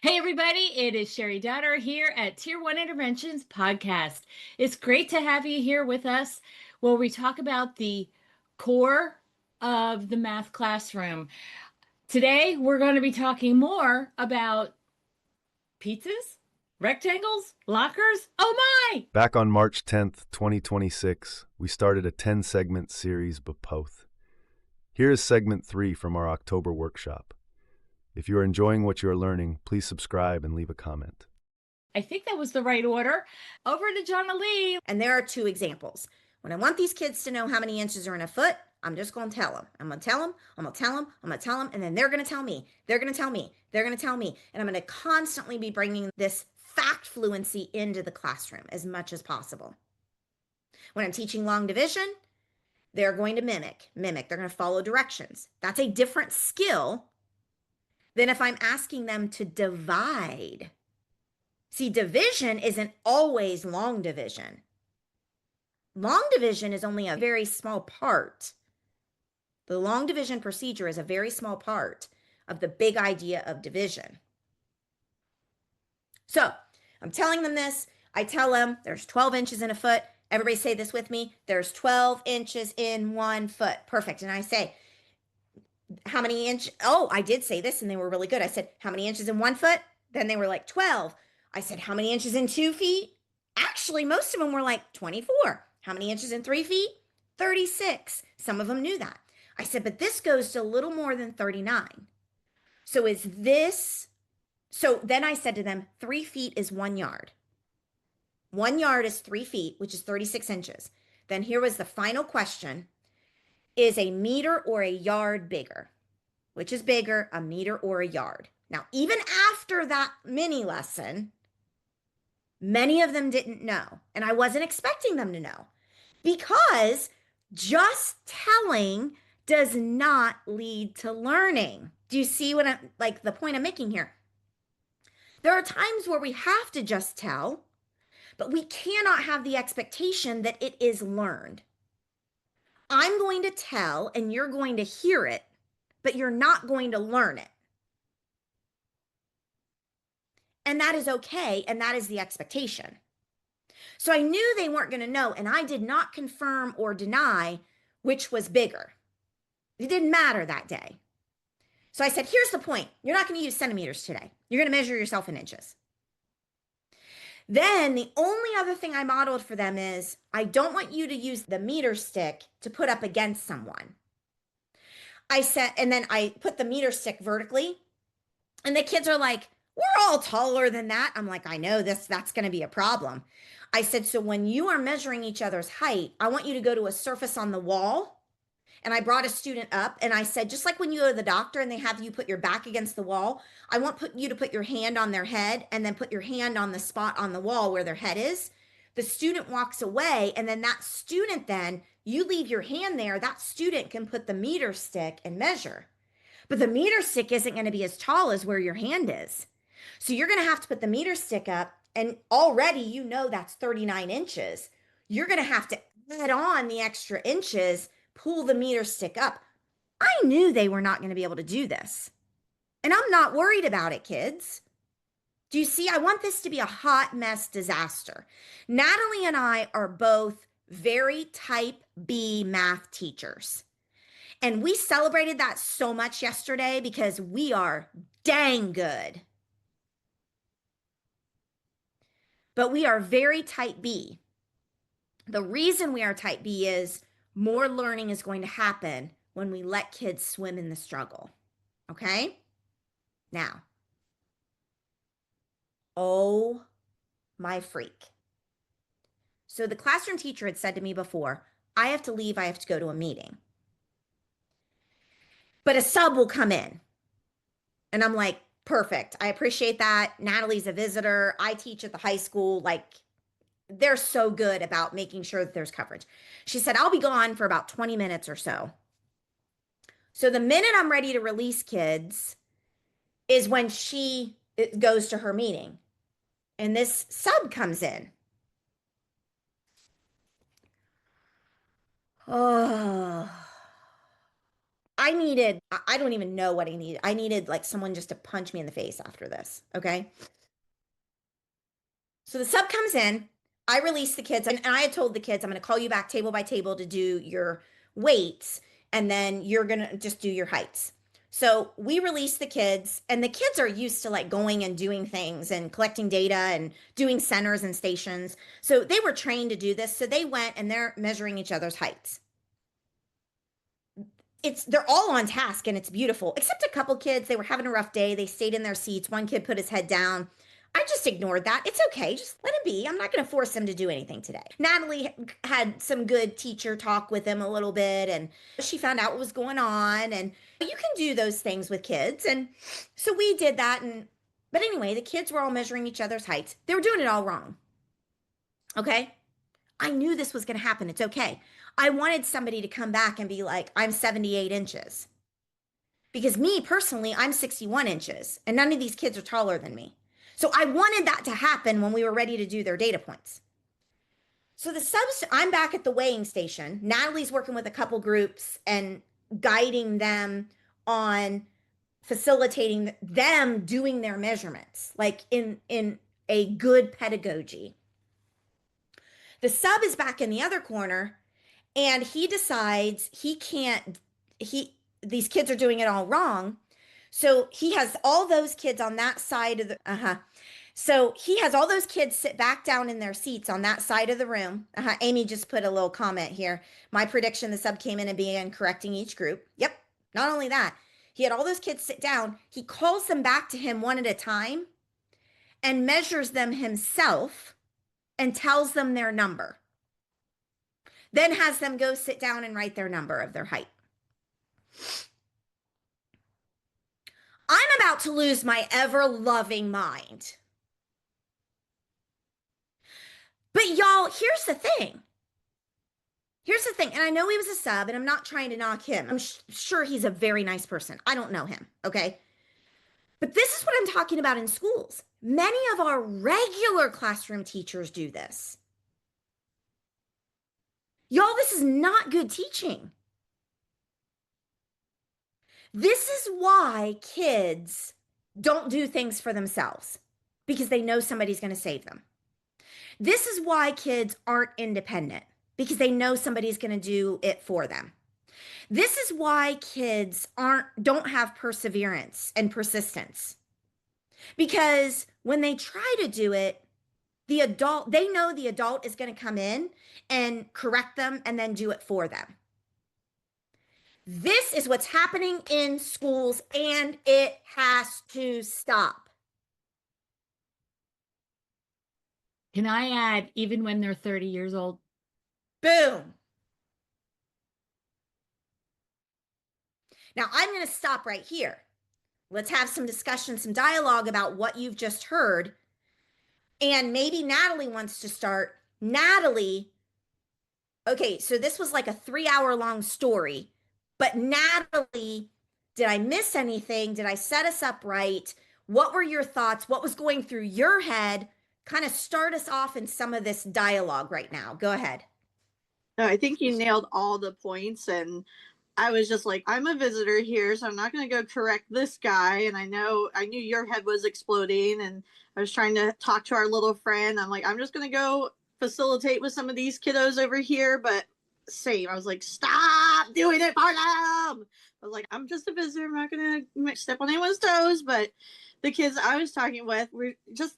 Hey, everybody, it is Sherry Downer here at Tier 1 Interventions Podcast. It's great to have you here with us where we talk about the core of the math classroom. Today, we're going to be talking more about pizzas, rectangles, lockers. Oh my! Back on March 10th, 2026, we started a 10-segment series Both. Here is segment 3 from our October workshop. If you are enjoying what you are learning, please subscribe and leave a comment. I think that was the right order. Over to John Lee. And there are two examples. When I want these kids to know how many inches are in a foot, I'm just going to tell them. I'm going to tell them, I'm going to tell them, I'm going to tell them, and then they're going to tell me. They're going to tell me. They're going to tell me. And I'm going to constantly be bringing this fact fluency into the classroom as much as possible. When I'm teaching long division, they're going to mimic. They're going to follow directions. That's a different skill than if I'm asking them to divide. See, division isn't always long division. Long division is only a very small part. The long division procedure is a very small part of the big idea of division. So I'm telling them this. I tell them there's 12 inches in a foot. Everybody say this with me. There's 12 inches in 1 foot. Perfect. And I say, how many inches? Oh, I did say this and they were really good. I said, how many inches in 1 foot? Then they were like 12. I said, how many inches in 2 feet? Actually, most of them were like 24. How many inches in 3 feet? 36. Some of them knew that. I said, but this goes to a little more than 39. So is this, so then I said to them, 3 feet is 1 yard. 1 yard is 3 feet, which is 36 inches. Then here was the final question. Is a meter or a yard bigger? Which is bigger, a meter or a yard? Now, even after that mini lesson, many of them didn't know, and I wasn't expecting them to know because just telling does not lead to learning. Do you see what I'm like the point I'm making here? There are times where we have to just tell, but we cannot have the expectation that it is learned. I'm going to tell and you're going to hear it, but you're not going to learn it. And that is okay, and that is the expectation. So I knew they weren't going to know, and I did not confirm or deny which was bigger. It didn't matter that day. So I said, here's the point. You're not going to use centimeters today. You're going to measure yourself in inches. Then the only other thing I modeled for them is I don't want you to use the meter stick to put up against someone. I said, and then I put the meter stick vertically, and the kids are like, we're all taller than that. I'm like, I know that's going to be a problem. I said, so when you are measuring each other's height, I want you to go to a surface on the wall. And I brought a student up and I said, just like when you go to the doctor and they have you put your back against the wall, I want you to put your hand on their head and then put your hand on the spot on the wall where their head is. The student walks away, and then that student, then you leave your hand there, that student can put the meter stick and measure. But the meter stick isn't going to be as tall as where your hand is. So you're going to have to put the meter stick up, and already you know that's 39 inches. You're going to have to add on the extra inches, pull the meter stick up. I knew they were not going to be able to do this. And I'm not worried about it, kids. Do you see? I want this to be a hot mess disaster. Natalie and I are both very type B math teachers. And we celebrated that so much yesterday because we are dang good. But we are very type B. The reason we are type B is more learning is going to happen when we let kids swim in the struggle. Okay? Now, oh my freak. So the classroom teacher had said to me before, I have to leave, I have to go to a meeting. But a sub will come in. And I'm like, perfect. I appreciate that. Natalie's a visitor. I teach at the high school. Like, they're so good about making sure that there's coverage. She said, I'll be gone for about 20 minutes or so. So the minute I'm ready to release kids is when she goes to her meeting. And this sub comes in. Oh. I don't even know what I needed. I needed like someone just to punch me in the face after this. Okay. So the sub comes in. I release the kids, and I had told the kids, I'm going to call you back table by table to do your weights, and then you're going to just do your heights. So we release the kids, and the kids are used to like going and doing things and collecting data and doing centers and stations. So they were trained to do this. So they went and they're measuring each other's heights. They're all on task and it's beautiful, except a couple kids. They were having a rough day. They stayed in their seats. One kid put his head down. I just ignored that. It's okay. Just let him be. I'm not going to force him to do anything today. Natalie had some good teacher talk with him a little bit, and she found out what was going on. And you can do those things with kids. And so we did that. But anyway, the kids were all measuring each other's heights. They were doing it all wrong. Okay. I knew this was going to happen. It's okay. I wanted somebody to come back and be like, I'm 78 inches. Because me personally, I'm 61 inches, and none of these kids are taller than me. So I wanted that to happen when we were ready to do their data points. So I'm back at the weighing station. Natalie's working with a couple groups and guiding them on facilitating them doing their measurements, like in a good pedagogy. The sub is back in the other corner, and he decides he can't these kids are doing it all wrong. So he has all those kids on that side of the so he has all those kids sit back down in their seats on that side of the room. Amy just put a little comment here. My prediction, the sub came in and began correcting each group. Yep. Not only that, he had all those kids sit down. He calls them back to him one at a time and measures them himself and tells them their number. Then has them go sit down and write their number of their height. I'm about to lose my ever-loving mind. But y'all, here's the thing. And I know he was a sub, and I'm not trying to knock him. I'm sure he's a very nice person. I don't know him, okay? But this is what I'm talking about in schools. Many of our regular classroom teachers do this. Y'all, this is not good teaching. This is why kids don't do things for themselves, because they know somebody's going to save them. This is why kids aren't independent, because they know somebody's going to do it for them. This is why kids don't have perseverance and persistence, because when they try to do it, they know the adult is going to come in and correct them and then do it for them. This is what's happening in schools, and it has to stop. Can I add, even when they're 30 years old? Boom. Now I'm going to stop right here. Let's have some discussion, some dialogue about what you've just heard. And maybe Natalie wants to start. Natalie, okay, so this was like a 3-hour long story. But Natalie, did I miss anything? Did I set us up right? What were your thoughts? What was going through your head? Kind of start us off in some of this dialogue right now. Go ahead. No, I think you nailed all the points. And I was just like, I'm a visitor here, so I'm not going to go correct this guy. And I knew your head was exploding, and I was trying to talk to our little friend. I'm like, I'm just going to go facilitate with some of these kiddos over here. But same, I was like, stop doing it for them. I was like, I'm just a visitor. I'm not going to step on anyone's toes. But the kids I was talking with were just,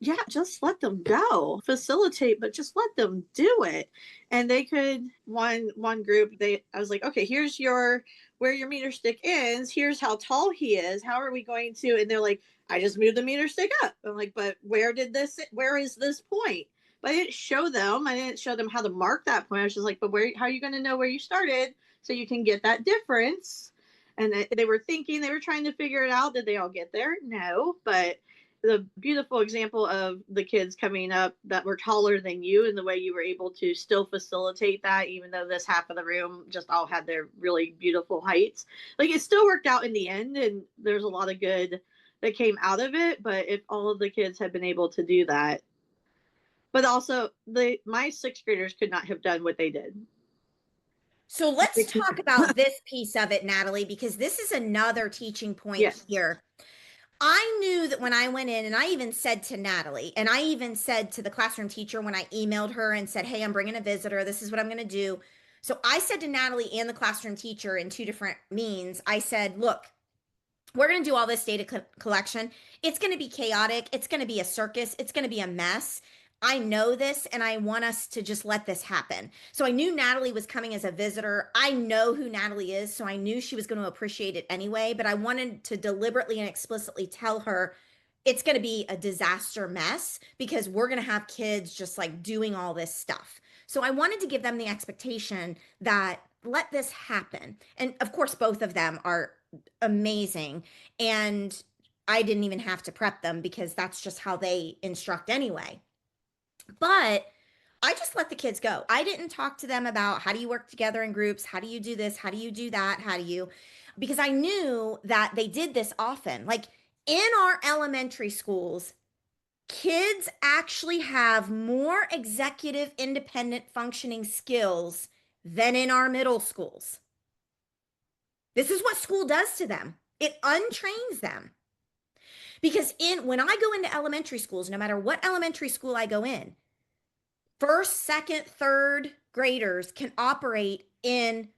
yeah, just let them go. Facilitate, but just let them do it. And they could, one group, I was like, okay, here's where your meter stick ends. Here's how tall he is. How are we going to? And they're like, I just moved the meter stick up. I'm like, but where is this point? But I didn't show them how to mark that point. I was just like, but how are you going to know where you started so you can get that difference? And they were trying to figure it out. Did they all get there? No, but the beautiful example of the kids coming up that were taller than you, and the way you were able to still facilitate that, even though this half of the room just all had their really beautiful heights. Like, it still worked out in the end, and there's a lot of good that came out of it. But if all of the kids had been able to do that, but also my 6th graders could not have done what they did. So let's talk about this piece of it, Natalie, because this is another teaching point here. I knew that when I went in, and I even said to Natalie, and I even said to the classroom teacher when I emailed her and said, hey, I'm bringing a visitor. This is what I'm going to do. So I said to Natalie and the classroom teacher in two different means, I said, look, we're going to do all this data collection. It's going to be chaotic. It's going to be a circus. It's going to be a mess. I know this, and I want us to just let this happen. So I knew Natalie was coming as a visitor. I know who Natalie is, so I knew she was going to appreciate it anyway, but I wanted to deliberately and explicitly tell her it's going to be a disaster mess because we're going to have kids just like doing all this stuff. So I wanted to give them the expectation that let this happen. And of course, both of them are amazing. And I didn't even have to prep them because that's just how they instruct anyway. But I just let the kids go. I didn't talk to them about how do you work together in groups? How do you do this? How do you do that? How do you? Because I knew that they did this often. Like in our elementary schools, kids actually have more executive independent functioning skills than in our middle schools. This is what school does to them. It untrains them. Because when I go into elementary schools, no matter what elementary school I go in, first, second, third graders can operate in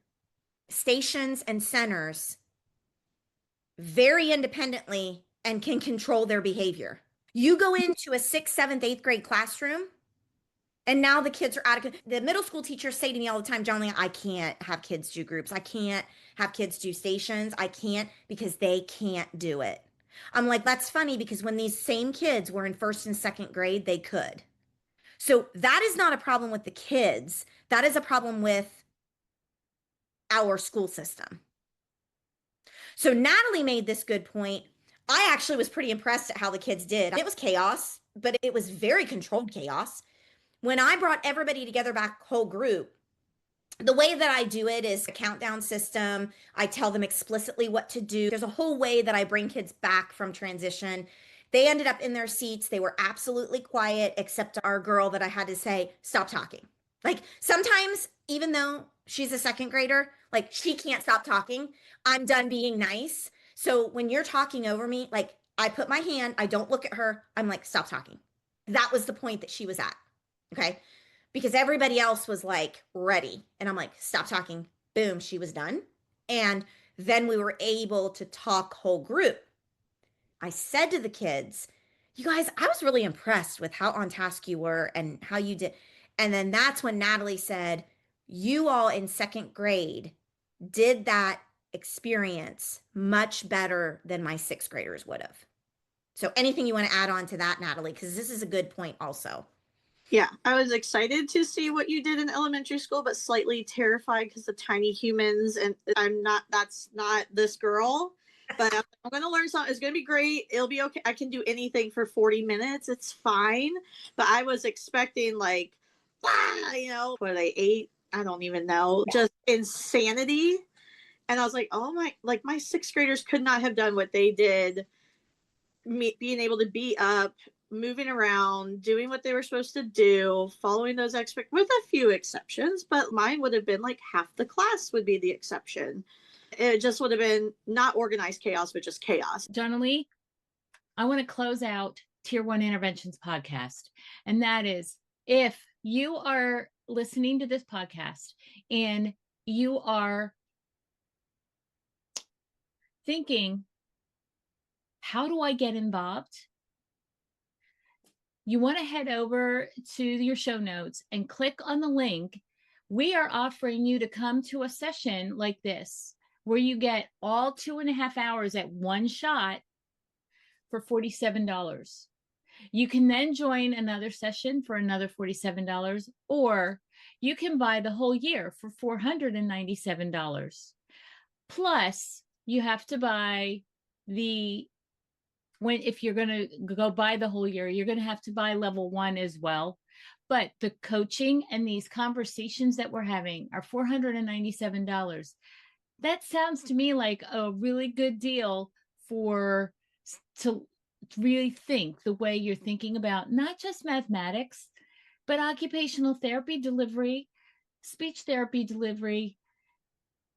stations and centers very independently and can control their behavior. You go into a sixth, seventh, eighth grade classroom, and now the kids are out of the middle school teachers say to me all the time, John Lee, I can't have kids do groups. I can't have kids do stations. I can't because they can't do it. I'm like, that's funny because when these same kids were in first and second grade, they could. So that is not a problem with the kids. That is a problem with our school system. So Natalie made this good point. I actually was pretty impressed at how the kids did. It was chaos, but it was very controlled chaos. When I brought everybody together back, whole group, the way that I do it is a countdown system. I tell them explicitly what to do. There's a whole way that I bring kids back from transition. They ended up in their seats. They were absolutely quiet, except our girl that I had to say, stop talking. Like sometimes, even though she's a second grader, like she can't stop talking. I'm done being nice. So when you're talking over me, like I put my hand, I don't look at her. I'm like, stop talking. That was the point that she was at. Okay. Because everybody else was like ready. And I'm like, stop talking. Boom, she was done. And then we were able to talk whole group. I said to the kids, you guys, I was really impressed with how on task you were and how you did. And then that's when Natalie said, you all in second grade did that experience much better than my sixth graders would have. So anything you want to add on to that, Natalie? Because this is a good point also. Yeah, I was excited to see what you did in elementary school, but slightly terrified because of tiny humans. And that's not this girl, but I'm going to learn something. It's going to be great. It'll be okay. I can do anything for 40 minutes. It's fine. But I was expecting like, what are they, 8? I don't even know. Just insanity. And I was like, oh my, like my sixth graders could not have done what they did. Being able to be up, moving around, doing what they were supposed to do, following those with a few exceptions, but mine would have been like half the class would be the exception. It just would have been not organized chaos, but just chaos. John Lee, I want to close out Tier 1 Interventions podcast. And that is, if you are listening to this podcast and you are thinking, how do I get involved? You want to head over to your show notes and click on the link. We are offering you to come to a session like this, where you get all 2.5 hours at one shot for $47. You can then join another session for another $47, or you can buy the whole year for $497. Plus, you have to buy if you're going to go buy the whole year, you're going to have to buy level 1 as well. But the coaching and these conversations that we're having are $497. That sounds to me like a really good deal to really think the way you're thinking about not just mathematics, but occupational therapy delivery, speech therapy delivery,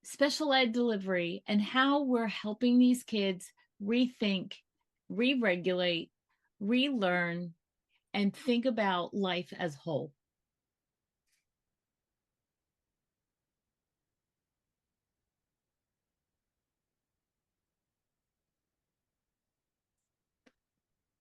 special ed delivery and how we're helping these kids rethink, re regulate, relearn, and think about life as whole.